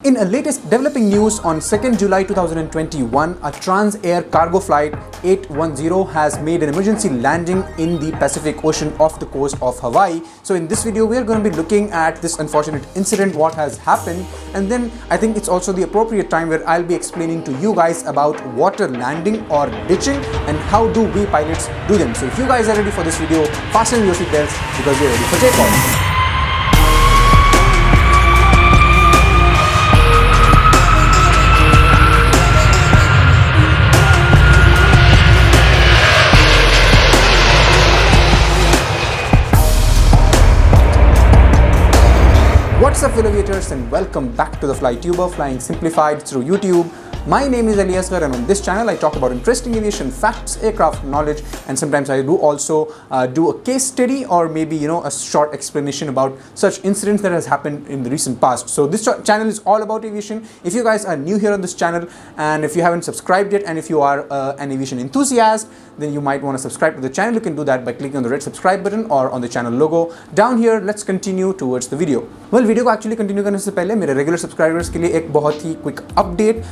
In a latest developing news on 2nd July 2021, a Transair cargo flight 810 has made an emergency landing in the Pacific Ocean off the coast of Hawaii. So in this video, we are going to be looking at this unfortunate incident, what has happened, and then I think it's also the appropriate time where I'll be explaining to you guys about water landing or ditching and how do we pilots do them. So if you guys are ready for this video, fasten your seatbelts because we're ready for takeoff. What's up fellow aviators and welcome back to the FlyTuber, flying simplified through YouTube. My name is Aliasgar and on this channel I talk about interesting aviation facts, aircraft knowledge, and sometimes I do also do a case study or maybe a short explanation about such incidents that has happened in the recent past. So this channel is all about aviation. If you guys are new here on this channel and if you haven't subscribed yet and if you are an aviation enthusiast, then you might want to subscribe to the channel. You can do that by clicking on the red subscribe button or on the channel logo down here. Let's continue towards the video. Well, video को actually continue करने से पहले मेरे regular subscribers के लिए एक बहुत ही quick update.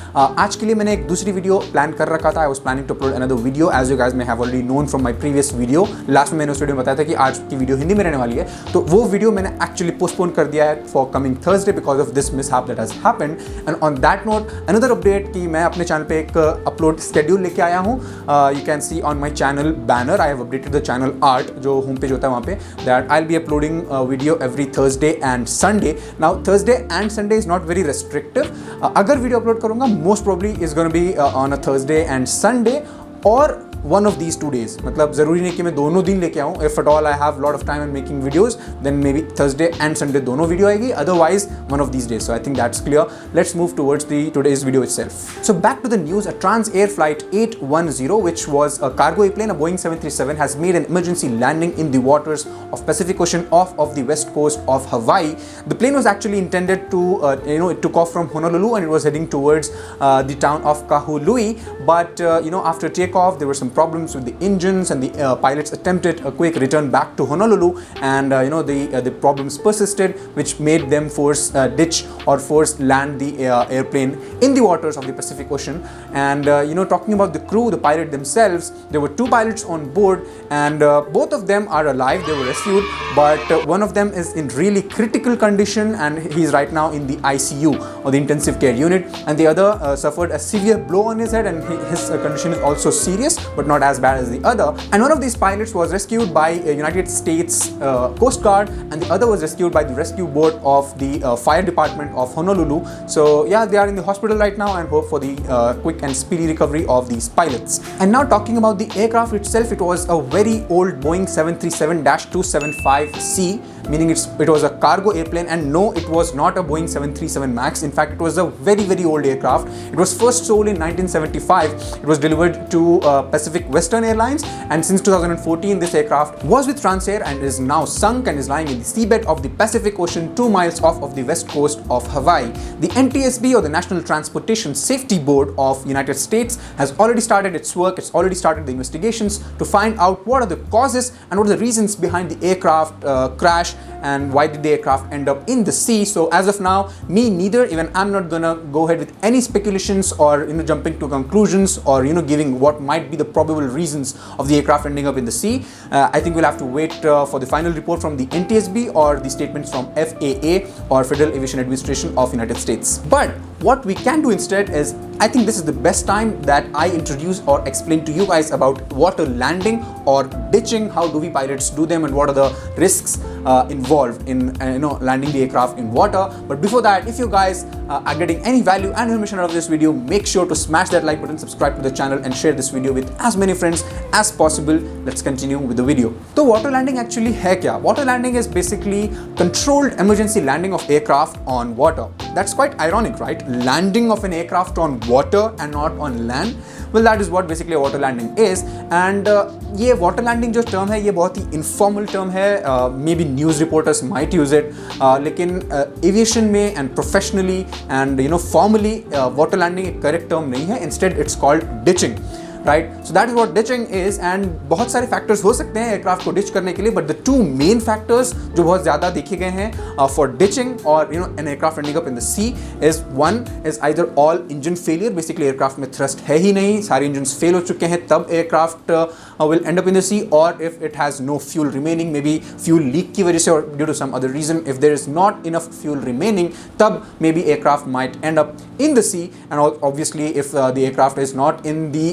आज के लिए मैंने एक दूसरी वीडियो प्लान कर रखा था। I was planning to upload another video as you guys may have already known from my previous video. Last में मैंने उस वीडियो में बताया था कि आज की वीडियो हिंदी में रहने वाली है, तो वो वीडियो मैंने एक्चुअली पोस्टपोन कर दिया है for coming Thursday because of this mishap that has happened. And on that note another update कि मैं अपने चैनल पे एक अपलोड शेड्यूल लेके आया हूँ। You can see on my channel banner I have updated the channel art, जो home page होता है वहाँ पे, that I will be uploading video every Thursday and Sunday. Now Thursday and Sunday is not very restrictive. अगर video upload करूंगा most probably is going to be on a Thursday and Sunday or one of these 2 days. मतलब ज़रूरी नहीं कि मैं दोनों दिन लेके आऊँ. If at all I have lot of time in making videos, then maybe Thursday and Sunday दोनों वीडियो आएगी. Otherwise, one of these days. So I think that's clear. Let's move towards today's video itself. So back to the news. A Transair Flight 810, which was a cargo airplane, a Boeing 737, has made an emergency landing in the waters of Pacific Ocean off of the west coast of Hawaii. The plane was actually intended to, it took off from Honolulu and it was heading towards the town of Kahului. But after takeoff, there were some problems with the engines and the pilots attempted a quick return back to Honolulu, and the problems persisted, which made them ditch or force land the airplane in the waters of the Pacific Ocean. And talking about the crew, the pilot themselves, there were 2 pilots on board, and both of them are alive. They were rescued, but one of them is in really critical condition and he's right now in the ICU or the intensive care unit, and the other suffered a severe blow on his head and his condition is also serious but not as bad as the other. And one of these pilots was rescued by United States Coast Guard and the other was rescued by the rescue boat of the fire department of Honolulu. So yeah, they are in the hospital right now and hope for the quick and speedy recovery of these pilots. And now talking about the aircraft itself, it was a very old Boeing 737-275C, meaning it was a cargo airplane, and no, it was not a Boeing 737 MAX. In fact, it was a very old aircraft. It was first sold in 1975. It was delivered to Pacific Western Airlines, and since 2014 this aircraft was with Transair and is now sunk and is lying in the seabed of the Pacific Ocean 2 miles off of the west coast of Hawaii. The NTSB, or the National Transportation Safety Board of United States, has already started its work. It's already started the investigations to find out what are the causes and what are the reasons behind the aircraft crash and why did the aircraft end up in the sea. So as of now, me neither, even I'm not gonna go ahead with any speculations or jumping to conclusions or giving what might be the probable reasons of the aircraft ending up in the sea. I think we'll have to wait for the final report from the NTSB or the statements from FAA or Federal Aviation Administration of United States. But what we can do instead is, I think this is the best time that I introduce or explain to you guys about water landing or ditching. How do we pilots do them and what are the risks involved in landing the aircraft in water. But before that, if you guys are getting any value and information out of this video, make sure to smash that like button, subscribe to the channel and share this video with as many friends as possible. Let's continue with the video. So water landing actually hai kya? Water landing is basically controlled emergency landing of aircraft on water. That's quite ironic, right? Landing of an aircraft on water and not on land. Well, that is what basically a water landing is. And ये water landing जो term है, ये बहुत ही informal term है. Maybe news reporters might use it, लेकिन aviation में and professionally and formally water landing एक correct term नहीं है. Instead, it's called ditching. Right? So that is what ditching is, and बहुत सारे फैक्टर्स हो सकते हैं एयरक्राफ्ट को डिच करने के लिए, but the two main factors जो बहुत ज़्यादा देखे गए हैं for ditching or an aircraft ending up in the sea is, one is either all engine failure, basically aircraft में थ्रस्ट है ही नहीं, सारे इंजन फेल हो चुके हैं, तब aircraft will end up in the sea, or if it has no fuel remaining, maybe fuel leak की वजह से or due to some other reason, if there is not enough fuel remaining, तब maybe aircraft might end up in the sea, and obviously if the aircraft is not in the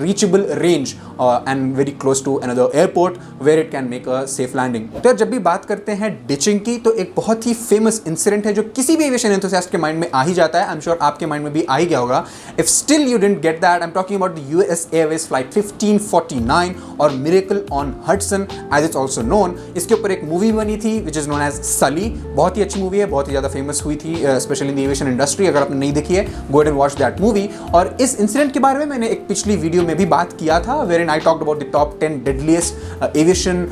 reachable range and very close to another airport where it can make a safe landing. तो जब भी बात करते हैं ditching की, तो एक बहुत ही फेमस इंसिडेंट है जो किसी भी एविएशन एंथुसियास्ट के माइंड में आ ही जाता है, आई एम श्योर आपके माइंड में भी आ ही गया होगा. If still you didn't get that, I am talking about the US Airways flight 1549 और miracle on Hudson as it's also known. इसके ऊपर एक मूवी बनी थी विच इज नोन एज सली. बहुत ही अच्छी मूवी है, बहुत ही ज़्यादा फेमस हुई थी specially in the aviation industry. अगर आपने नहीं देखी है, go and watch that movie. और इस इंसिडेंट के बारे में मैंने एक पिछली वीडियो में भी बात किया था, wherein I talked about the top 10 deadliest aviation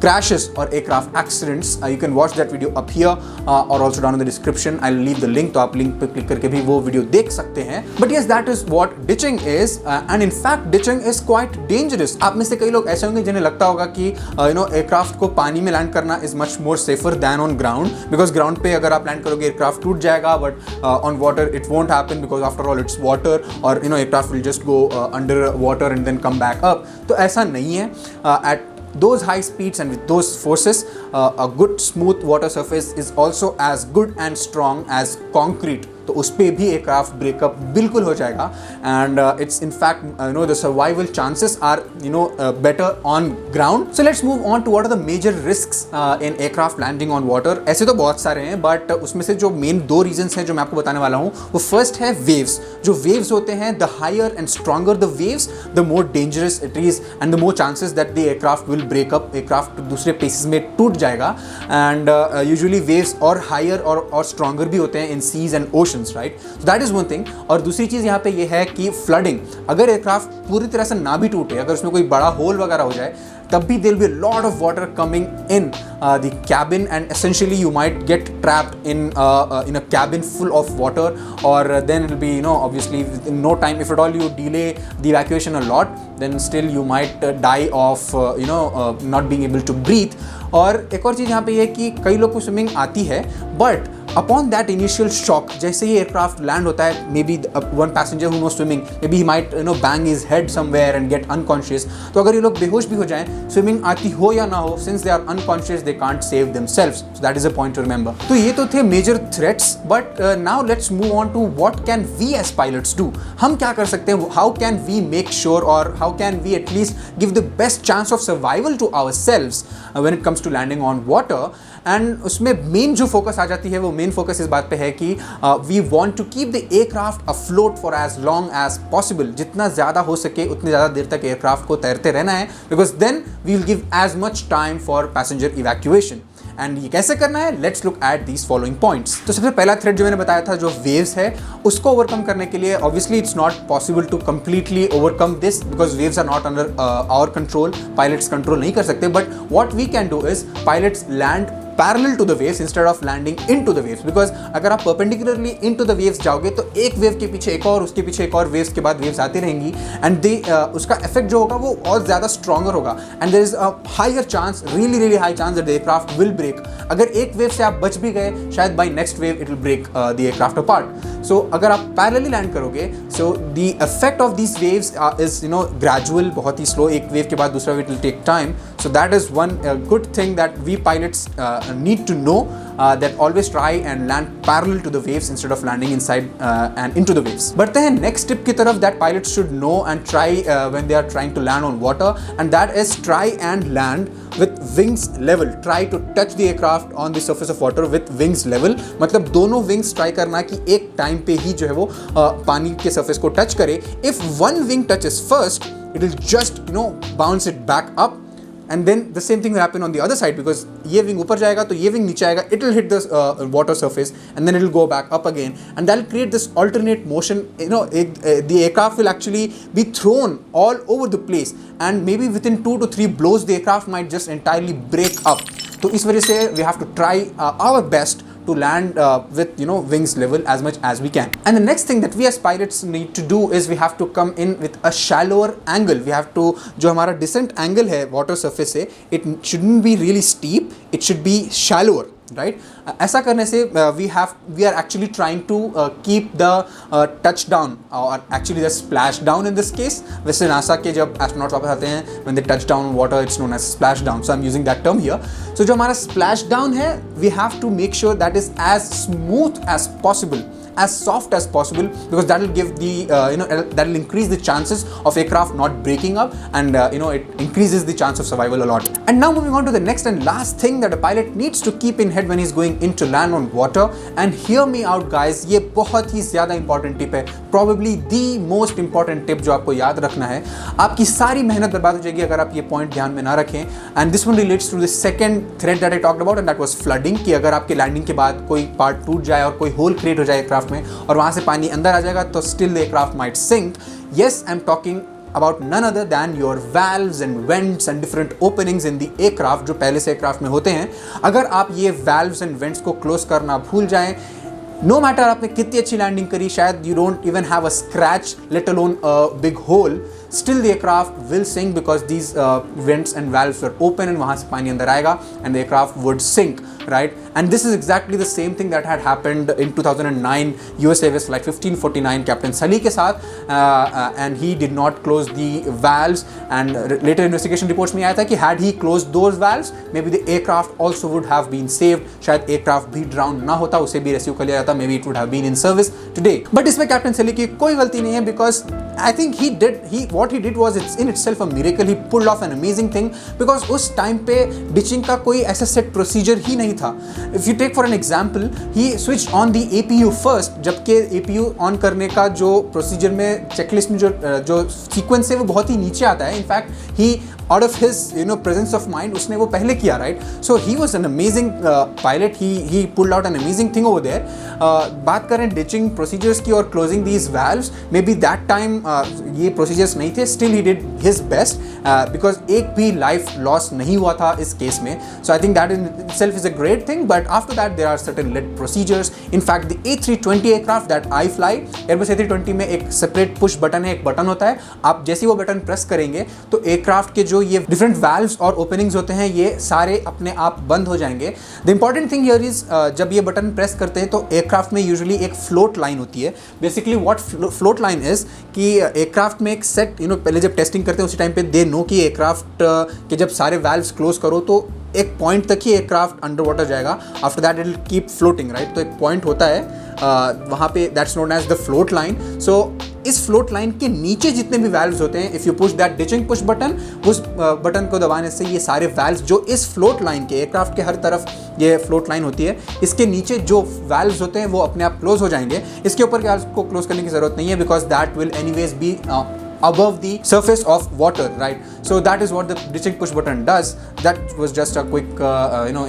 crashes or aircraft accidents. You can watch that video up here or also down in the description. I'll leave the link, तो आप link पे click करके भी वो video देख सकते हैं. But yes, that is what ditching is, and in fact ditching is quite dangerous. आप में से कई लोग ऐसे होंगे जिन्हें लगता होगा कि एयरक्राफ्ट को पानी में लैंड करना is much more safer than on ground, because ground पे अगर आप लैंड करोगे एयरक्राफ्ट टूट जाएगा, but on water it won't happen because after all it's water, और aircraft will just go under water and then come back up. तो ऐसा नहीं है. At those high speeds and with those forces, a good smooth water surface is also as good and strong as concrete. तो उस पर भी aircraft breakup बिल्कुल हो जाएगा, and it's in fact the survival chances are better on ground. So let's move on to what are the major risks in aircraft landing on water. ऐसे तो बहुत सारे हैं, बट उसमें से जो मेन दो रीजंस हैं जो मैं आपको बताने वाला हूँ, वो फर्स्ट है वेव्स. जो वेव्स होते हैं, the higher and stronger the waves, the more dangerous it is and the more chances that the aircraft will break up. Aircraft दूसरे प्लेसेस में टूट जाएगा, एंड यूजुअली वेव्स और हायर और स्ट्रॉन्गर भी होते हैं in seas and ocean, right? So that is one thing. और दूसरी चीज यहाँ पे ये है कि फ्लडिंग. अगर एयरक्राफ्ट पूरी तरह से ना भी टूटे, अगर उसमें कोई बड़ा होल वगैरह हो जाए, तब भी there will be a lot of water coming in the cabin, and essentially you might get trapped in a cabin full of water, or then it will be obviously in no time, if at all you delay the evacuation a lot, then still you might die of not being able to breathe. और एक और चीज़ यहाँ पे ये है कि कई लोग को स्विमिंग आती है, but upon that initial shock, जैसे ही एयरक्राफ्ट लैंड होता है, maybe one passenger who know swimming, maybe he might bang his head somewhere and get unconscious. तो अगर ये लोग बेहोश भी हो जाएं, स्विमिंग आती हो या ना हो, since they are unconscious they can't save themselves. So that is a point to remember. तो ये तो थे major threats, but now let's move on to what can we as pilots do. हम क्या कर सकते हैं? How can we make sure, और how can we at least give the best chance of survival to ourselves when it comes to landing on water. And उसमें main जो focus आ जाती है, वो मेन फोकस इस बात पे है कि we want to keep the aircraft afloat for as long as possible. जितना ज़्यादा हो सके उतनी ज़्यादा देर तक एयरक्राफ्ट को तैरते रहना है, because then we will give as much time for passenger evacuation. And ये कैसे करना है? Let's look at these following points. तो सबसे पहला थ्रेट जो मैंने बताया था, जो वेव्स है, उसको ओवरकम करने के लिए obviously it's not possible to completely overcome this, because waves are not under our control. Pilots control नहीं कर सकते, but what we can do is pilots land parallel to the waves instead of landing into the waves. Because अगर आप perpendicularly into the waves जाओगे, तो एक wave के पीछे एक और, उसके पीछे एक और, वेव्स के बाद वेव्स आती रहेंगी, एंड उसका इफेक्ट जो होगा वो और ज़्यादा स्ट्रॉन्गर होगा, and there is a higher chance, really high chance that the aircraft will break. अगर एक वेव से आप बच भी गए, शायद by next wave it will break the aircraft apart. So अगर आप पैरेलली लैंड करोगे, so the effect of these waves is gradual, बहुत ही स्लो. एक वेव के बाद दूसरा wave will take time. So that is one good thing that we pilots need to know, that always try and land parallel to the waves instead of landing inside and into the waves. बढ़ते हैं next tip की तरफ that pilots should know and try when they are trying to land on water, and that is try and land with wings level. Try to touch the aircraft on the surface of water with wings level. मतलब दोनों wings try करना कि एक time पे ही जो है वो पानी के surface को touch करे. If one wing touches first, it will just bounce it back up. And then the same thing will happen on the other side, because ये wing ऊपर जाएगा तो ये wing नीचे आएगा, it will hit the water surface and then it will go back up again, and that will create this alternate motion. The aircraft will actually be thrown all over the place, and maybe within 2 to 3 blows the aircraft might just entirely break up. तो इस वजह से we have to try our best to land with wings level as much as we can. And the next thing that we as pilots need to do is we have to come in with a shallower angle. We have to, जो हमारा descent angle है water surface से, it shouldn't be really steep, it should be shallower, right? ऐसा करने से we are actually trying to keep the touchdown or actually the splashdown in this case. वैसे NASA के जब astronauts वापस आते हैं, when they touch down water, it's known as splashdown, so I'm using that term here. So जो हमारा splashdown है, we have to make sure that is as smooth as possible, as soft as possible, because that will give the that will increase the chances of aircraft not breaking up, and it increases the chance of survival a lot. And now moving on to the next and last thing that a pilot needs to keep in head when he's going in to land on water. And hear me out guys, ये बहुत ही ज़्यादा important tip है, probably the most important tip जो आपको याद रखना है. आपकी सारी मेहनत बर्बाद हो जाएगी अगर आप ये point ध्यान में ना रखें. And this one relates to the second threat that I talked about, and that was flooding. कि अगर आपके लैंडिंग के बाद कोई पार्ट टूट जाए और कोई होल क्रिएट हो जाए एयरक्राफ्ट में और वहां से पानी अंदर आ जाएगा तो still the aircraft might sink. Yes, I'm talking about none other than your valves and vents and different openings in the aircraft जो पहले से aircraft में होते हैं. अगर आप ये valves and vents को close करना भूल जाएं, no matter आपने कितनी अच्छी लैंडिंग करी, शायद you don't even have a scratch, let alone a big hole, still the aircraft will sink because these vents and valves were open and वहाँ से पानी अंदर आएगा and the aircraft would sink, right? And this is exactly the same thing that had happened in 2009 US Airways Flight 1549 Captain Sully के साथ, and he did not close the valves, and later investigation reports में आया था कि had he closed those valves, maybe the aircraft also would have been saved. शायद aircraft भी drown ना होता, उसे भी rescue कर लिया जाता, maybe it would have been in service today. But इसमें Captain Sully की कोई गलती नहीं है, because I think what he did was it's in itself a miracle. He pulled off an amazing thing because उस time पे ditching का कोई ऐसा set procedure ही नहीं था. If you take for an example, he switched on the APU first, जबकि APU on करने का जो procedure में checklist में जो sequence है वो बहुत ही नीचे आता है. In fact, he out of his presence of mind उसने वो पहले किया, right? So he was an amazing pilot. He pulled out an amazing thing over there. बात करें ditching procedures की और closing these valves, maybe that time ये procedures नहीं थे. Still he did his best because एक भी life loss नहीं हुआ था इस case में. So I think that in itself is a great thing. But after that there are certain lit procedures. In fact, the A320 aircraft that I fly, Airbus A320 में एक separate push button है, एक button होता है. आप जैसे ही वो button press करेंगे तो एयरक्राफ्ट के जो ये डिफरेंट वाल्व्स और ओपनिंग्स होते हैं ये सारे अपने आप बंद हो जाएंगे. The important thing here is जब ये बटन प्रेस करते हैं तो एयरक्राफ्ट में यूजुअली एक फ्लोट लाइन होती है. Basically what float line is कि एयरक्राफ्ट में एक सेट पहले जब टेस्टिंग करते हैं उसी टाइम पे दे नो कि एयरक्राफ्ट के जब सारे वाल्व्स क्लोज करो तो एक पॉइंट तक ही एयरक्राफ्ट अंडर वाटर जाएगा. After that it will keep floating, right? तो एक पॉइंट होता है वहाँ पे, that's known as the float line. So इस फ्लोट लाइन के नीचे जितने भी वाल्व्स होते हैं, if you push that ditching push button, उस बटन को दबाने से ये सारे वाल्व्स जो इस फ्लोट लाइन के एयरक्राफ्ट के हर तरफ ये फ्लोट लाइन होती है, इसके नीचे जो वाल्व्स होते हैं वो अपने आप क्लोज हो जाएंगे. इसके ऊपर के वाल्व्स को क्लोज करने की ज़रूरत नहीं है because that will anyways be above the surface of water, right? So that is what the ditching push button does. That was just a quick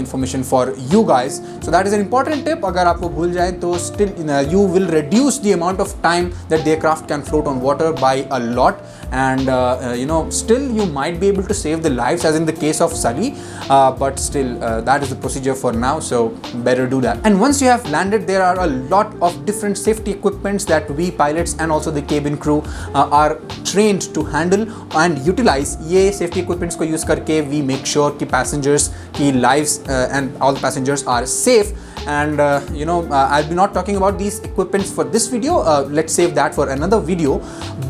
information for you guys. So that is an important tip. अगर आपको भूल जाए तो still you will reduce the amount of time that the aircraft can float on water by a lot, and still you might be able to save the lives as in the case of Sully, but still that is the procedure for now, so better do that. And once you have landed, there are a lot of different safety equipments that we pilots and also the cabin crew are trained to handle and utilize. ये safety equipments को use करके we make sure कि passengers की lives and all the passengers are safe. And I'll be not talking about these equipments for this video. Let's save that for another video.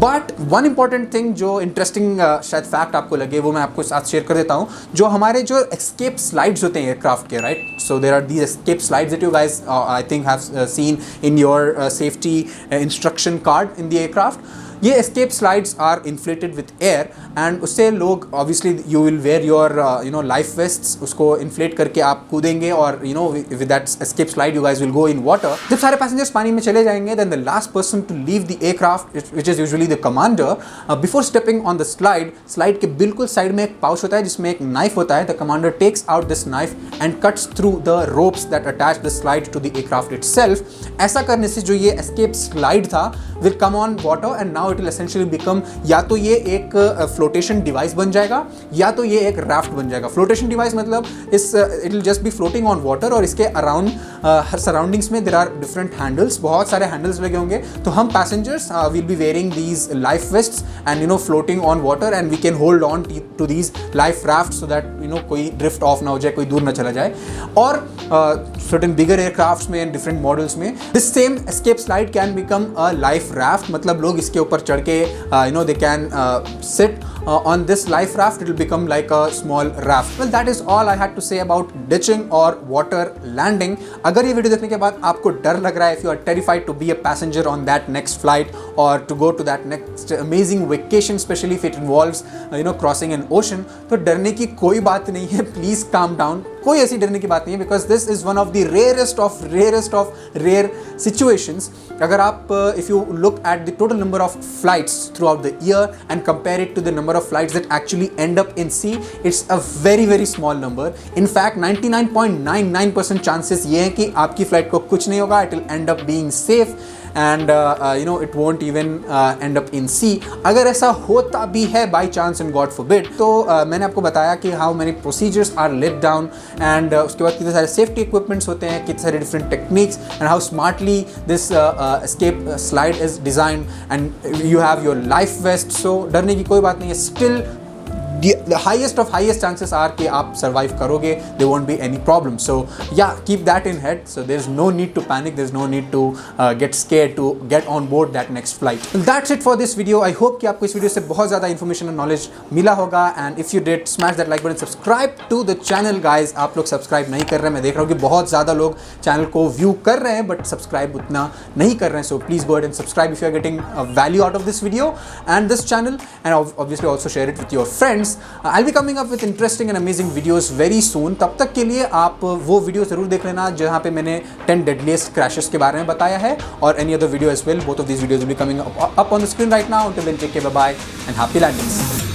But one important thing जो interesting शायद fact आपको लगे वो मैं आपको साथ share कर देता हूँ. जो हमारे जो escape slides होते हैं aircraft के, right? So there are these escape slides that you guys I think have seen in your safety instruction card in the aircraft. ये escape slides are inflated with air, and उससे लोग obviously you will wear your life vests, उसको inflate करके आप कूदेंगे और with that escape slide you guys will go in water. जब सारे passengers पानी में चले जाएंगे, then the last person to leave the aircraft, which is usually the commander, before stepping on the slide के बिल्कुल साइड में एक pouch होता है जिसमें एक knife होता है. The commander takes out this knife and cuts through the ropes that attach the slide to the aircraft itself. ऐसा करने से जो ये escape slide था will come on water, and now now it will essentially become, या तो ये एक फ्लोटेशन डिवाइस बन जाएगा या तो ये एक राफ्ट बन जाएगा। फ्लोटेशन डिवाइस मतलब it will just be floating on water और इसके अराउंड हर सराउंडिंग्स में देयर आर डिफरेंट हैंडल्स, बहुत सारे हैंडल्स लगे होंगे। तो हम passengers will be wearing these life vests and floating on water and we can hold on to these life raft so that कोई ड्रिफ्ट ऑफ ना हो जाए, कोई दूर ना चला जाए। और सर्टेन बिगर एयरक्राफ्ट्स में एंड डिफरेंट मॉडल्स में this same escape slide can become a life raft, मतलब लोग इसके ऊपर चढ़ के they can sit on this life raft, it will become like a small raft. Well, that is all I had to say about ditching or water landing. अगर ये video देखने के बाद आपको डर लग रहा है, if you are terrified to be a passenger on that next flight or to go to that next amazing vacation, especially if it involves crossing an ocean, तो डरने की कोई बात नहीं है, please calm down. कोई ऐसी डरने की बात नहीं है, because this is one of the rarest of rare situations. अगर आप if you look at the total number of flights throughout the year and compare it to the number of flights that actually end up in sea, it's a very small number. In fact 99.99% chances ये हैं कि आपकी flight को कुछ नहीं होगा, it will end up being safe and it won't even end up in sea. अगर ऐसा होता भी है by chance and God forbid, तो मैंने आपको बताया कि how many procedures are laid down and उसके बाद कितने सारे safety equipments होते हैं, कितने सारे different techniques and how smartly this escape slide is designed and you have your life vest. So डरने की कोई बात नहीं है. Still the highest of highest chances are कि आप survive करोगे, there won't be any problem. So yeah, keep that in head. So there's no need to panic, there's no need to get scared to get on board that next flight. Well, that's it for this video. I hope कि आपको इस video से बहुत ज़्यादा information and knowledge मिला होगा and if you did, smash that like button, subscribe to the channel guys. आप लोग subscribe नहीं कर रहे हैं, मैं देख रहा हूँ कि बहुत ज़्यादा लोग channel को view कर रहे हैं but subscribe उतना नहीं कर रहे हैं. So please go ahead and subscribe if you are getting value out of this video and this channel, and obviously also share it with your friends. I'll be coming up with interesting and amazing videos very soon. तब तक के लिए आप वो video ज़रूर देख लेना जहाँ पे मैंने 10 deadliest crashes के बारे में बताया है, और any other video as well. Both of these videos will be coming up on the screen right now. Until then, take care, bye bye and happy landings.